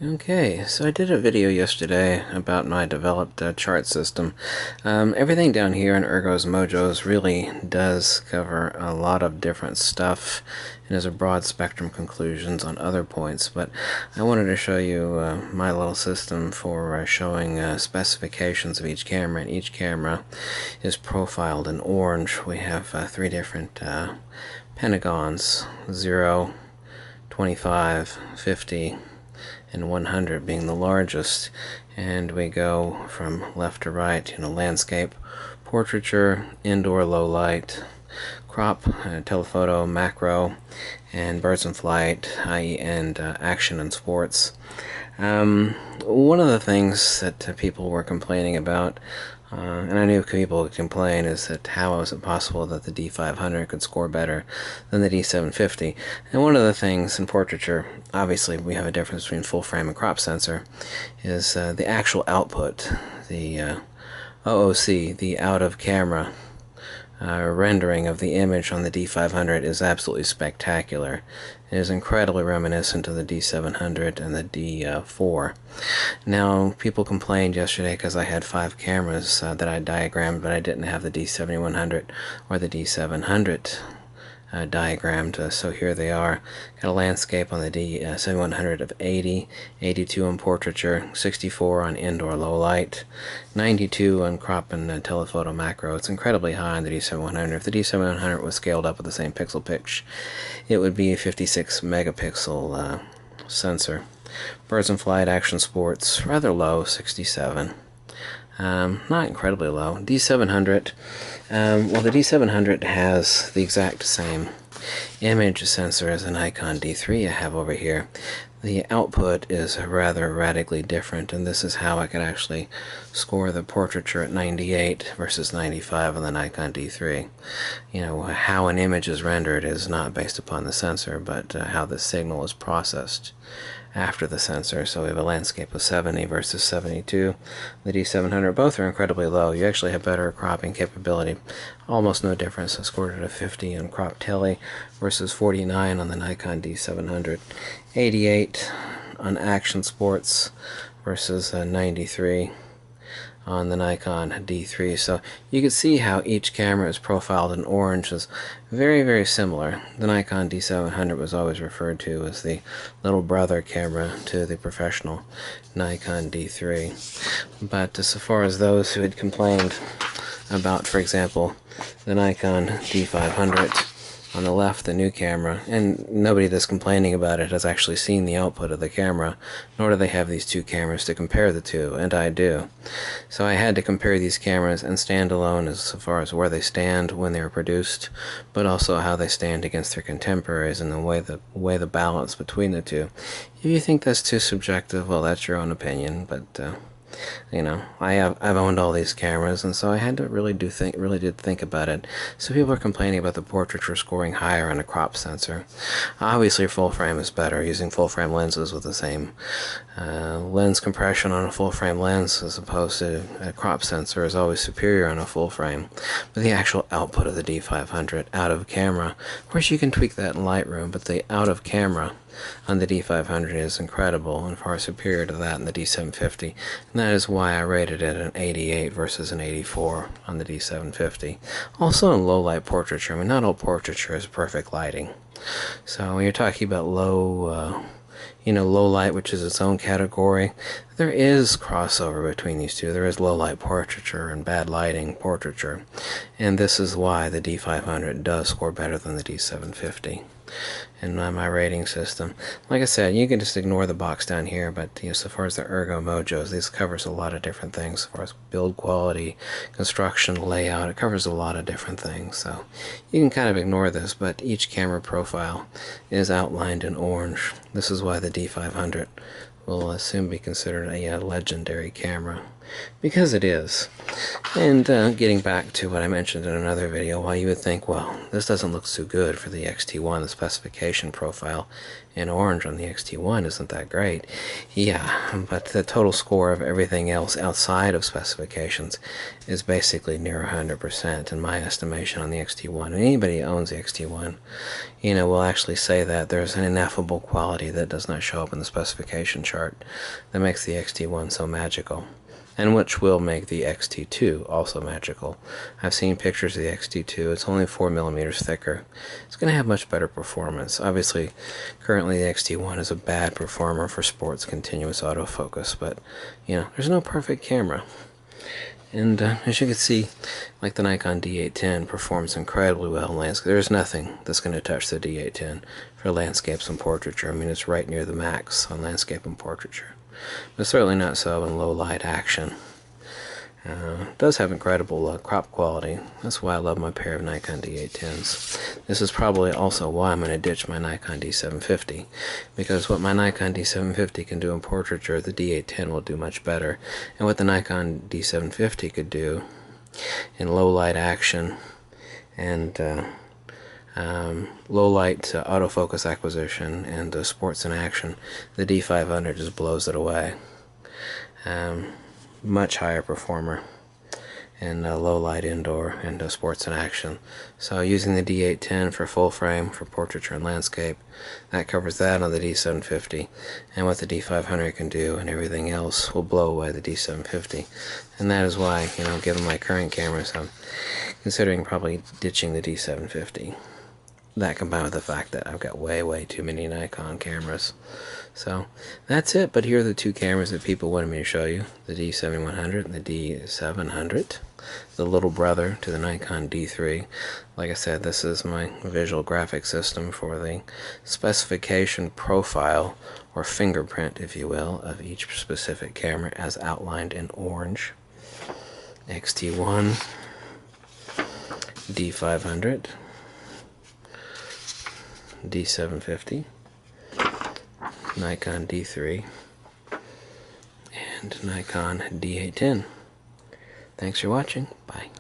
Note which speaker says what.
Speaker 1: Okay, so I did a video yesterday about my developed chart system. Everything down here in Ergo's Mojos really does cover a lot of different stuff and has a broad spectrum conclusions on other points, but I wanted to show you my little system for showing specifications of each camera, and each camera is profiled in orange. We have three different pentagons: 0, 25, 50, and 100 being the largest, and we go from left to right, landscape, portraiture, indoor low light, crop, telephoto, macro, and birds in flight, i.e. and action and sports. One of the things that people were complaining about, and I knew people would complain, is that how is it possible that the D500 could score better than the D750? And one of the things in portraiture, obviously we have a difference between full frame and crop sensor, is the actual output, the OOC, the out of camera rendering of the image on the D500 is absolutely spectacular. It is incredibly reminiscent of the D700 and the D4. Now, people complained yesterday because I had 5 cameras that I diagrammed, but I didn't have the D7100 or the D700 diagrammed, so here they are. Got a landscape on the D7100 of 80, 82 on portraiture, 64 on indoor low light, 92 on crop and telephoto macro. It's incredibly high on the D7100. If the D7100 was scaled up with the same pixel pitch, it would be a 56 megapixel sensor. Birds in flight, action sports, rather low, 67. Not incredibly low. D700, well, the D700 has the exact same image sensor as the Nikon D3 I have over here. The output is rather radically different, and this is how I could actually score the portraiture at 98 versus 95 on the Nikon D3. How an image is rendered is not based upon the sensor, but how the signal is processed after the sensor. So we have a landscape of 70 versus 72. The D700, both are incredibly low. You actually have better cropping capability. Almost no difference. I scored it at 50 on crop tele versus 49 on the Nikon D700. 88 on action sports versus 93 on the Nikon D3. So you can see how each camera is profiled in orange is very, very similar. The Nikon D700 was always referred to as the little brother camera to the professional Nikon D3. But as far as those who had complained about, for example, the Nikon D500, on the left, the new camera, and nobody that's complaining about it has actually seen the output of the camera, nor do they have these two cameras to compare the two, and I do. So I had to compare these cameras and standalone as far as where they stand when they were produced, but also how they stand against their contemporaries and the way the balance between the two. If you think that's too subjective, well, that's your own opinion, but I've owned all these cameras, and so I had to really did think about it. So people are complaining about the portraiture scoring higher on a crop sensor. Obviously, full frame is better, using full frame lenses with the same lens compression on a full frame lens as opposed to a crop sensor is always superior on a full frame. But the actual output of the D500 out of camera, of course you can tweak that in Lightroom, but the out of camera on the D500 is incredible and far superior to that in the D750, and that is why I rated it an 88 versus an 84 on the D750. Also in low light portraiture, not all portraiture is perfect lighting. So when you're talking about low light, which is its own category, there is crossover between these two. There is low light portraiture and bad lighting portraiture, and this is why the D500 does score better than the D750 in my rating system. Like I said, you can just ignore the box down here, but so far as the Ergo Mojos, this covers a lot of different things. As far as build quality, construction, layout, it covers a lot of different things. So you can kind of ignore this, but each camera profile is outlined in orange. This is why the D500 will soon be considered a legendary camera, because it is. And getting back to what I mentioned in another video, why you would think, well, this doesn't look so good for the XT1, the specification specification profile in orange on the XT1 isn't that great. Yeah, but the total score of everything else outside of specifications is basically near 100% in my estimation on the XT1. And anybody who owns the XT1, will actually say that there's an ineffable quality that does not show up in the specification chart that makes the XT1 so magical, and which will make the XT2 also magical. I've seen pictures of the XT2. It's only 4 millimeters thicker. It's going to have much better performance. Obviously, currently the XT1 is a bad performer for sports continuous autofocus, but, there's no perfect camera. And as you can see, like the Nikon D810 performs incredibly well in landscape. There's nothing that's going to touch the D810 for landscapes and portraiture. I mean, it's right near the max on landscape and portraiture. But certainly not so in low light action. It does have incredible crop quality. That's why I love my pair of Nikon D810s. This is probably also why I'm going to ditch my Nikon D750, because what my Nikon D750 can do in portraiture, the D810 will do much better. And what the Nikon D750 could do in low light action and low light autofocus acquisition and sports in action, the D500 just blows it away. Much higher performer in low light indoor and sports in action. So using the D810 for full frame for portraiture and landscape, that covers that on the D750, and what the D500 can do and everything else will blow away the D750. And that is why, given my current cameras, I'm considering probably ditching the D750. That combined with the fact that I've got way too many Nikon cameras. So that's it, but here are the two cameras that people wanted me to show you, the D7100 and the D700, the little brother to the Nikon D3. Like I said, this is my visual graphic system for the specification profile, or fingerprint, if you will, of each specific camera as outlined in orange. XT1, D500, D750, Nikon D3, and Nikon D810. Thanks for watching. Bye.